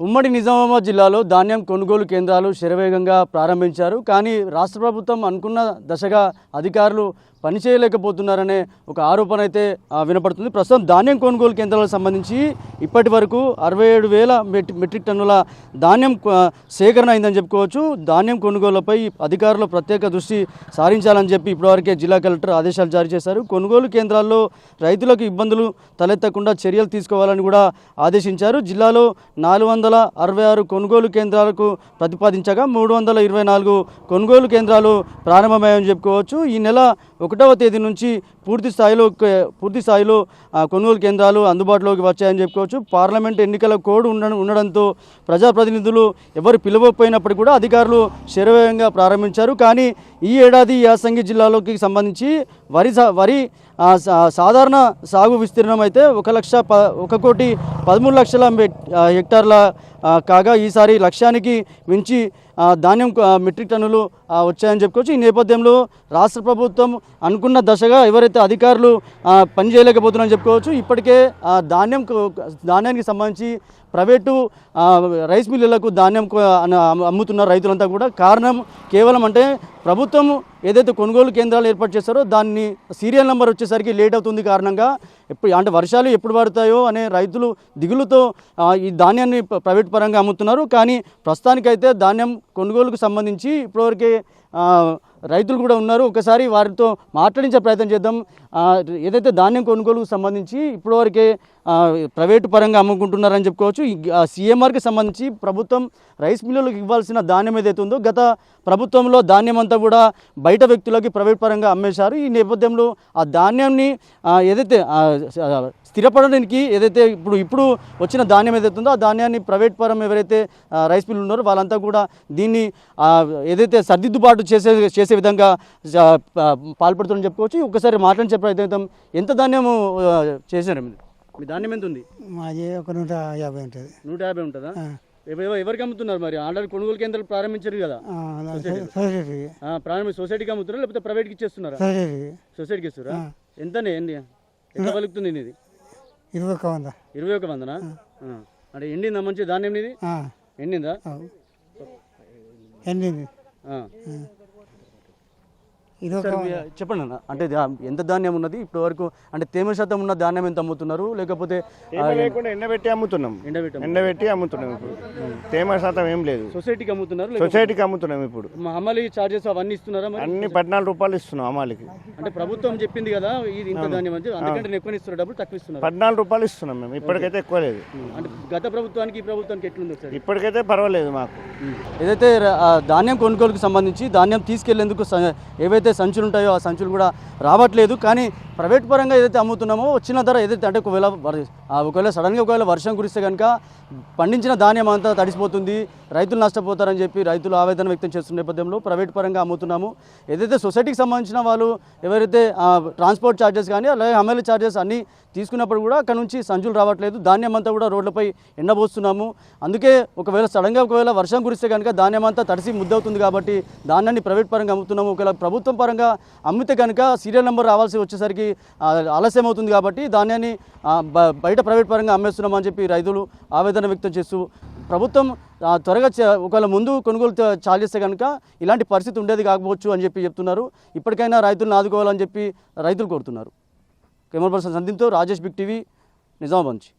ఉమ్మడి నిజామాబాద్ జిల్లాలో ధాన్యం కొనుగోలు కేంద్రాలు శరవేగంగా ప్రారంభించారు. కానీ రాష్ట్ర ప్రభుత్వం అనుకున్న దశగా అధికారులు పనిచేయలేకపోతున్నారనే ఒక ఆరోపణ అయితే వినపడుతుంది. ప్రస్తుతం ధాన్యం కొనుగోలు కేంద్రాలకు సంబంధించి ఇప్పటి వరకు 67,000 మెట్రిక్ టన్నుల ధాన్యం సేకరణ అయిందని చెప్పుకోవచ్చు. ధాన్యం కొనుగోలుపై అధికారులు ప్రత్యేక దృష్టి సారించాలని చెప్పి ఇప్పటివరకే జిల్లా కలెక్టర్ ఆదేశాలు జారీ చేశారు. కొనుగోలు కేంద్రాల్లో రైతులకు ఇబ్బందులు తలెత్తకుండా చర్యలు తీసుకోవాలని కూడా ఆదేశించారు. జిల్లాలో 466 కొనుగోలు కేంద్రాలకు ప్రతిపాదించగా 324 కొనుగోలు కేంద్రాలు ప్రారంభమయ్యాయని చెప్పుకోవచ్చు. ఈ నెల 1వ తేదీ నుంచి పూర్తి స్థాయిలో కొనుగోలు కేంద్రాలు అందుబాటులోకి వచ్చాయని చెప్పుకోవచ్చు. పార్లమెంట్ ఎన్నికల కోడ్ ఉండడంతో ప్రజాప్రతినిధులు ఎవరు పిలవకపోయినప్పటికీ కూడా అధికారులు శరవేగంగా ప్రారంభించారు. కానీ ఈ ఏడాది యాసంగి జిల్లాలోకి సంబంధించి వరి సాధారణ సాగు విస్తీర్ణం అయితే 1,13,00,000 హెక్టార్ల కాగా ఈసారి లక్ష్యానికి మించి ధాన్యం మెట్రిక్ టన్నులు వచ్చాయని చెప్పుకోవచ్చు. ఈ నేపథ్యంలో రాష్ట్ర ప్రభుత్వం అనుకున్న దశగా ఎవరైతే అధికారులు పనిచేయలేకపోతున్నారని చెప్పుకోవచ్చు. ఇప్పటికే ధాన్యానికి సంబంధించి ప్రైవేటు రైస్ మిల్లులకు ధాన్యం అమ్ముతున్న రైతులంతా కూడా కారణం కేవలం అంటే ప్రభుత్వం ఏదైతే కొనుగోలు కేంద్రాలు ఏర్పాటు చేస్తారో దాన్ని సీరియల్ నెంబర్ వచ్చేసరికి లేట్ అవుతుంది కారణంగా అంటే వర్షాలు ఎప్పుడు పడతాయో అనే రైతులు దిగులుతో ఈ ధాన్యాన్ని ప్రైవేట్ పరంగా అమ్ముతున్నారు. కానీ ప్రస్తుతానికైతే ధాన్యం కొనుగోలుకు సంబంధించి ఇప్పటివరకే రైతులు కూడా ఉన్నారు. ఒకసారి వారితో మాట్లాడించే ప్రయత్నం చేద్దాం. ఏదైతే ధాన్యం కొనుగోలుకు సంబంధించి ఇప్పటివరకే ప్రైవేటు పరంగా అమ్ముకుంటున్నారని చెప్పుకోవచ్చు. సీఎంఆర్కి సంబంధించి ప్రభుత్వం రైస్ మిల్లులకు ఇవ్వాల్సిన ధాన్యం ఏదైతే ఉందో గత ప్రభుత్వంలో ధాన్యం అంతా కూడా బయట వ్యక్తులకి ప్రైవేట్ పరంగా అమ్మేశారు. ఈ నేపథ్యంలో ఆ ధాన్యాన్ని ఏదైతే స్థిరపడడానికి ఏదైతే ఇప్పుడు వచ్చిన ధాన్యం ఏదైతే ఉందో ఆ ధాన్యాన్ని ప్రైవేట్ పరం ఎవరైతే రైస్ మిల్లు ఉన్నారో వాళ్ళంతా కూడా దీన్ని ఏదైతే సర్దిద్దుబాటు చేసే విధంగా పాల్పడుతుందని చెప్పుకోవచ్చు. ఒకసారి మాట్లాడించే ప్రయత్నం ఎంత ధాన్యము చేశారు మీ ధాన్యం ఎంత ఉంది? మాది ఒక 150 ఉంటుంది. 150 ఉంటుందా? ఎవరికి అమ్ముతున్నారు మరి? ఆల్రెడీ కొనుగోలు కేంద్రాలు ప్రారంభించారు కదా, సొసైటీకి అమ్ముతున్నారు లేకపోతే ప్రైవేట్కి ఇచ్చేస్తున్నారా? సొసైటీకి ఇస్తారా? ఎంతనే ఎంత పలుకుతుంది ఇది? 21,000. అంటే ఎండిందా మంచి ధాన్యం ఇది? ఎండిందా? ఎండింది. చెప్పండి అన్న, అంటే ఎంత ధాన్యం ఉన్నది ఇప్పటి వరకు? అంటే తేమ శాతం ఉన్న ధాన్యం ఎంత అమ్ముతున్నారు లేకపోతే ఎండబెట్టి అమ్ముతున్నాం? ఎండబెట్టి అమ్ముతున్నాం. ఇప్పుడు తేమ శాతం ఏం లేదు. సొసైటీకి అమ్ముతున్నారు? సొసైటీకి అమ్ముతున్నాం. ఇప్పుడు అమలు చార్జెస్ అవన్నీ ఇస్తున్నారా? అన్ని 14 రూపాయలు ఇస్తున్నాం అమలుకి. అంటే ప్రభుత్వం చెప్పింది కదా ఇది ఇంత ధాన్యం అంటే అందుకంటే ఎక్కువ ఇస్తున్నారు, డబ్బులు తక్కువ ఇస్తున్నారు. 14 రూపాయలు ఇస్తున్నాం మేము. ఇప్పటికైతే ఎక్కువ లేదు. అంటే గత ప్రభుత్వానికి ఈ ప్రభుత్వానికి ఎట్లుంది సార్? ఇప్పటికైతే పర్వాలేదు మాకు. ఏదైతే ధాన్యం కొనుగోలుకు సంబంధించి ధాన్యం తీసుకెళ్లేందుకు ఏవైతే సంచులు ఉంటాయో ఆ సంచులు కూడా రావట్లేదు. కానీ ప్రైవేట్ పరంగా ఏదైతే అమ్ముతున్నామో వచ్చిన ధర ఏదైతే అంటే ఒకవేళ సడన్గా వర్షం కురిస్తే కనుక పండించిన ధాన్యం అంతా తడిసిపోతుంది, రైతులు నష్టపోతారని చెప్పి రైతులు ఆవేదన వ్యక్తం చేస్తున్న నేపథ్యంలో ప్రైవేట్ పరంగా అమ్ముతున్నాము. ఏదైతే సొసైటీకి సంబంధించిన వాళ్ళు ఎవరైతే ట్రాన్స్పోర్ట్ ఛార్జెస్ కానీ అలాగే అమలు ఛార్జెస్ అన్నీ తీసుకున్నప్పుడు కూడా అక్కడ నుంచి సంచులు రావట్లేదు. ధాన్యం అంతా కూడా రోడ్లపై ఎండబోస్తున్నాము. అందుకే ఒకవేళ వర్షం కురిస్తే కనుక ధాన్యం అంతా తడిసి ముద్దవుతుంది కాబట్టి ధాన్యాన్ని ప్రైవేట్ పరంగా అమ్ముతున్నాము. ఒకవేళ ప్రభుత్వం పరంగా అమ్మితే కనుక సీరియల్ నెంబర్ రావాల్సి వచ్చేసరికి ఆలస్యం అవుతుంది కాబట్టి ధాన్యాన్ని బయట ప్రైవేట్ పరంగా అమ్మేస్తున్నామని చెప్పి రైతులు ఆవేదన వ్యక్తం చేస్తూ ప్రభుత్వం త్వరగా ఒకవేళ ముందు కొనుగోలు చాలు చేస్తే కనుక ఇలాంటి పరిస్థితి ఉండేది కాకపోవచ్చు అని చెప్పి చెప్తున్నారు. ఇప్పటికైనా రైతులను ఆదుకోవాలని చెప్పి రైతులు కోరుతున్నారు. కెమెరా పర్సన్ సందీప్తో రాజేష్, బిగ్ టీవీ, నిజామాబాద్ నుంచి.